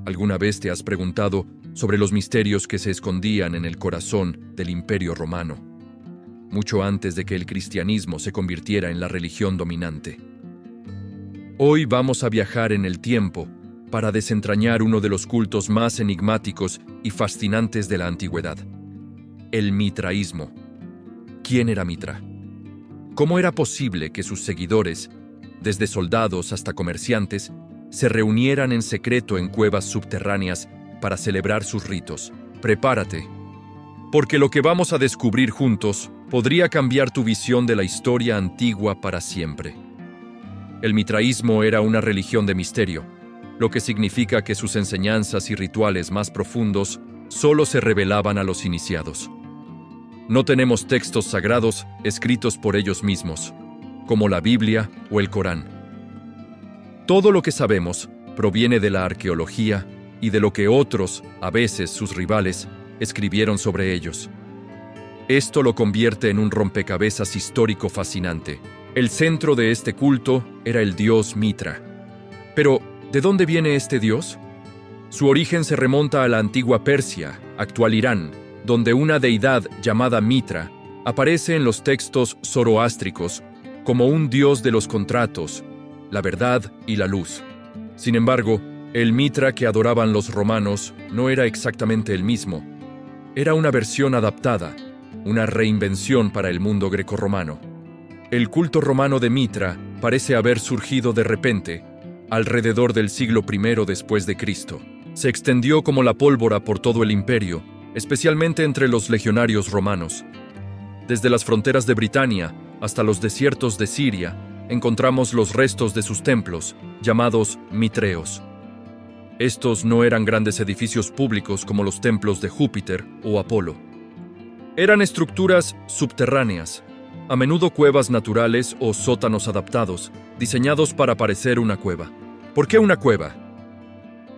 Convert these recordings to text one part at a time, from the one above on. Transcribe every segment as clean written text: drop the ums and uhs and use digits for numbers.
¿Alguna vez te has preguntado sobre los misterios que se escondían en el corazón del Imperio Romano, mucho antes de que el cristianismo se convirtiera en la religión dominante? Hoy vamos a viajar en el tiempo para desentrañar uno de los cultos más enigmáticos y fascinantes de la antigüedad: el mitraísmo. ¿Quién era Mitra? ¿Cómo era posible que sus seguidores, desde soldados hasta comerciantes, se reunieran en secreto en cuevas subterráneas para celebrar sus ritos? Prepárate, porque lo que vamos a descubrir juntos podría cambiar tu visión de la historia antigua para siempre. El mitraísmo era una religión de misterio, lo que significa que sus enseñanzas y rituales más profundos solo se revelaban a los iniciados. No tenemos textos sagrados escritos por ellos mismos, como la Biblia o el Corán. Todo lo que sabemos proviene de la arqueología y de lo que otros, a veces sus rivales, escribieron sobre ellos. Esto lo convierte en un rompecabezas histórico fascinante. El centro de este culto era el dios Mitra. Pero, ¿de dónde viene este dios? Su origen se remonta a la antigua Persia, actual Irán, donde una deidad llamada Mitra aparece en los textos zoroástricos como un dios de los contratos, la verdad y la luz. Sin embargo, el Mitra que adoraban los romanos no era exactamente el mismo. Era una versión adaptada, una reinvención para el mundo grecorromano. El culto romano de Mitra parece haber surgido de repente, alrededor del siglo I después de Cristo. Se extendió como la pólvora por todo el imperio, especialmente entre los legionarios romanos. Desde las fronteras de Britania hasta los desiertos de Siria, encontramos los restos de sus templos, llamados mitreos. Estos no eran grandes edificios públicos como los templos de Júpiter o Apolo. Eran estructuras subterráneas, a menudo cuevas naturales o sótanos adaptados, diseñados para parecer una cueva. ¿Por qué una cueva?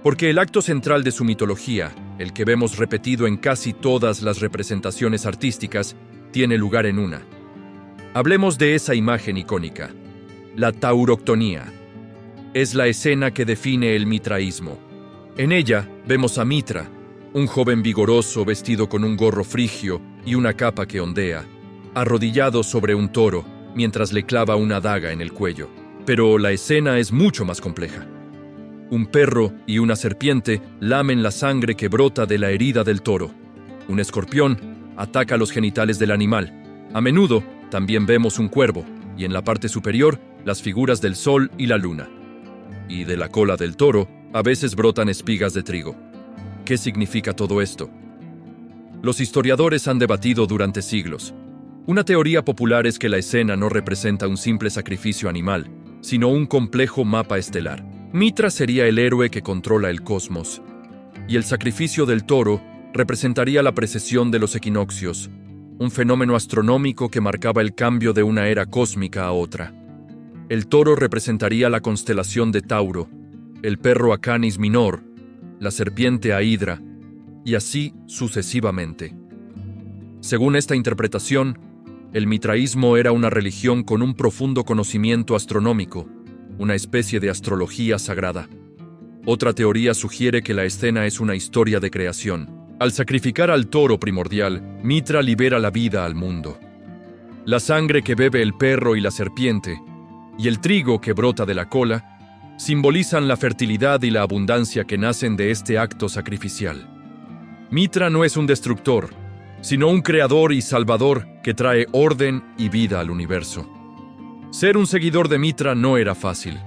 Porque el acto central de su mitología, el que vemos repetido en casi todas las representaciones artísticas, tiene lugar en una. Hablemos de esa imagen icónica, la tauroctonía. Es la escena que define el mitraísmo. En ella vemos a Mitra, un joven vigoroso vestido con un gorro frigio y una capa que ondea, arrodillado sobre un toro mientras le clava una daga en el cuello. Pero la escena es mucho más compleja. Un perro y una serpiente lamen la sangre que brota de la herida del toro. Un escorpión ataca los genitales del animal. A menudo también vemos un cuervo, y en la parte superior las figuras del sol y la luna. Y de la cola del toro a veces brotan espigas de trigo. ¿Qué significa todo esto? Los historiadores han debatido durante siglos. Una teoría popular es que la escena no representa un simple sacrificio animal, sino un complejo mapa estelar. Mitra sería el héroe que controla el cosmos, y el sacrificio del toro representaría la precesión de los equinoccios, un fenómeno astronómico que marcaba el cambio de una era cósmica a otra. El toro representaría la constelación de Tauro, el perro a Canis Minor, la serpiente a Hidra, y así sucesivamente. Según esta interpretación, el mitraísmo era una religión con un profundo conocimiento astronómico, una especie de astrología sagrada. Otra teoría sugiere que la escena es una historia de creación. Al sacrificar al toro primordial, Mitra libera la vida al mundo. La sangre que bebe el perro y la serpiente, y el trigo que brota de la cola, simbolizan la fertilidad y la abundancia que nacen de este acto sacrificial. Mitra no es un destructor, sino un creador y salvador que trae orden y vida al universo. Ser un seguidor de Mitra no era fácil.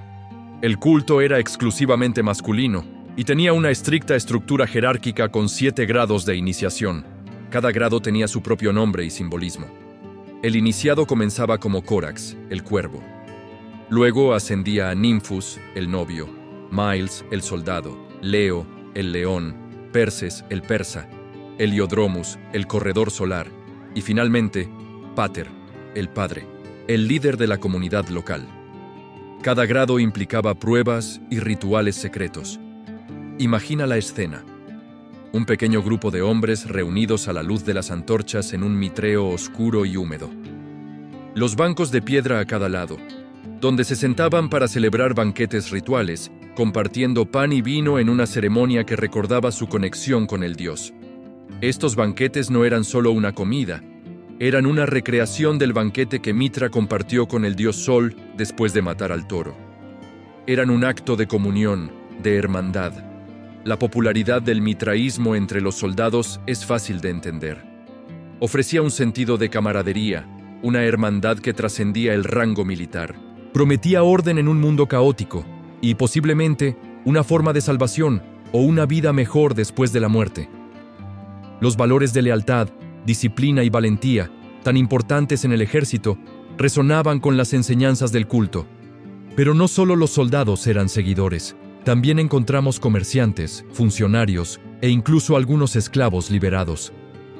El culto era exclusivamente masculino y tenía una estricta estructura jerárquica con 7 grados de iniciación. Cada grado tenía su propio nombre y simbolismo. El iniciado comenzaba como Córax, el cuervo. Luego ascendía a Ninfus, el novio, Miles, el soldado, Leo, el león, Perses, el persa, Heliodromus, el corredor solar, y finalmente, Pater, el padre, el líder de la comunidad local. Cada grado implicaba pruebas y rituales secretos. Imagina la escena. Un pequeño grupo de hombres reunidos a la luz de las antorchas en un mitreo oscuro y húmedo. Los bancos de piedra a cada lado, donde se sentaban para celebrar banquetes rituales, compartiendo pan y vino en una ceremonia que recordaba su conexión con el dios. Estos banquetes no eran solo una comida, eran una recreación del banquete que Mitra compartió con el dios Sol después de matar al toro. Eran un acto de comunión, de hermandad. La popularidad del mitraísmo entre los soldados es fácil de entender. Ofrecía un sentido de camaradería, una hermandad que trascendía el rango militar. Prometía orden en un mundo caótico y, posiblemente, una forma de salvación o una vida mejor después de la muerte. Los valores de lealtad, disciplina y valentía, tan importantes en el ejército, resonaban con las enseñanzas del culto. Pero no solo los soldados eran seguidores. También encontramos comerciantes, funcionarios e incluso algunos esclavos liberados.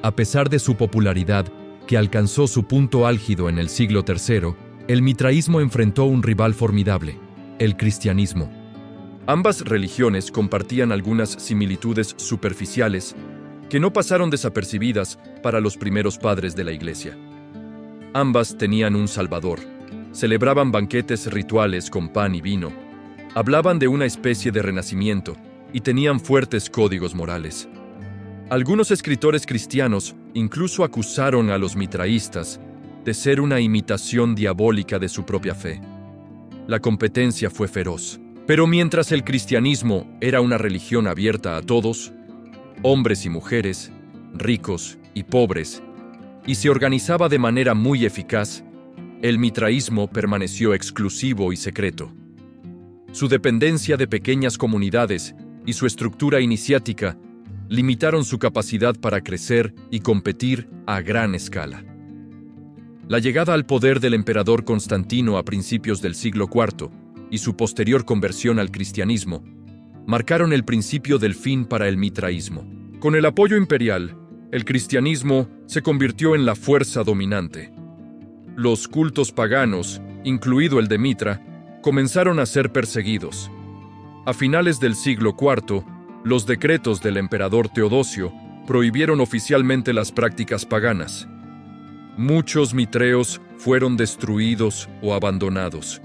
A pesar de su popularidad, que alcanzó su punto álgido en el siglo III, el mitraísmo enfrentó un rival formidable, el cristianismo. Ambas religiones compartían algunas similitudes superficiales que no pasaron desapercibidas para los primeros padres de la Iglesia. Ambas tenían un Salvador, celebraban banquetes rituales con pan y vino, hablaban de una especie de renacimiento y tenían fuertes códigos morales. Algunos escritores cristianos incluso acusaron a los mitraístas de ser una imitación diabólica de su propia fe. La competencia fue feroz, pero mientras el cristianismo era una religión abierta a todos, hombres y mujeres, ricos y pobres, y se organizaba de manera muy eficaz, el mitraísmo permaneció exclusivo y secreto. Su dependencia de pequeñas comunidades y su estructura iniciática limitaron su capacidad para crecer y competir a gran escala. La llegada al poder del emperador Constantino a principios del siglo IV y su posterior conversión al cristianismo marcaron el principio del fin para el mitraísmo. Con el apoyo imperial, el cristianismo se convirtió en la fuerza dominante. Los cultos paganos, incluido el de Mitra, comenzaron a ser perseguidos. A finales del siglo IV, los decretos del emperador Teodosio prohibieron oficialmente las prácticas paganas. Muchos mitreos fueron destruidos o abandonados.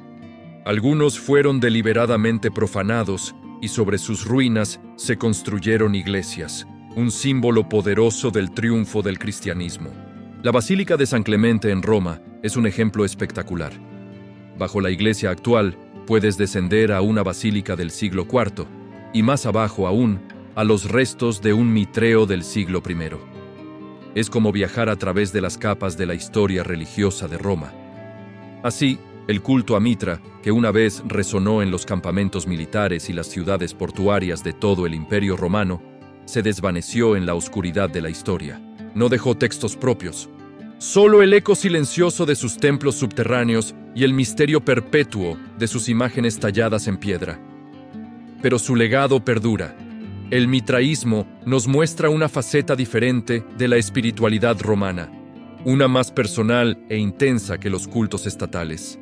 Algunos fueron deliberadamente profanados y sobre sus ruinas se construyeron iglesias, un símbolo poderoso del triunfo del cristianismo. La Basílica de San Clemente en Roma es un ejemplo espectacular. Bajo la iglesia actual, puedes descender a una basílica del siglo IV y más abajo aún, a los restos de un mitreo del siglo I. Es como viajar a través de las capas de la historia religiosa de Roma. Así, el culto a Mitra, que una vez resonó en los campamentos militares y las ciudades portuarias de todo el Imperio Romano, se desvaneció en la oscuridad de la historia. No dejó textos propios. Solo el eco silencioso de sus templos subterráneos y el misterio perpetuo de sus imágenes talladas en piedra. Pero su legado perdura. El mitraísmo nos muestra una faceta diferente de la espiritualidad romana, una más personal e intensa que los cultos estatales.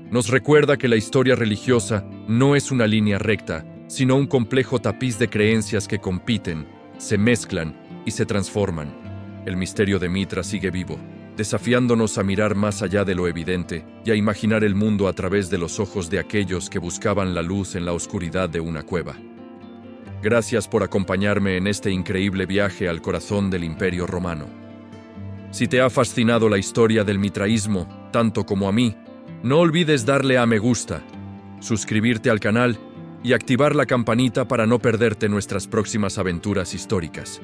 Nos recuerda que la historia religiosa no es una línea recta, sino un complejo tapiz de creencias que compiten, se mezclan y se transforman. El misterio de Mitra sigue vivo, desafiándonos a mirar más allá de lo evidente y a imaginar el mundo a través de los ojos de aquellos que buscaban la luz en la oscuridad de una cueva. Gracias por acompañarme en este increíble viaje al corazón del Imperio Romano. Si te ha fascinado la historia del mitraísmo, tanto como a mí, no olvides darle a me gusta, suscribirte al canal y activar la campanita para no perderte nuestras próximas aventuras históricas.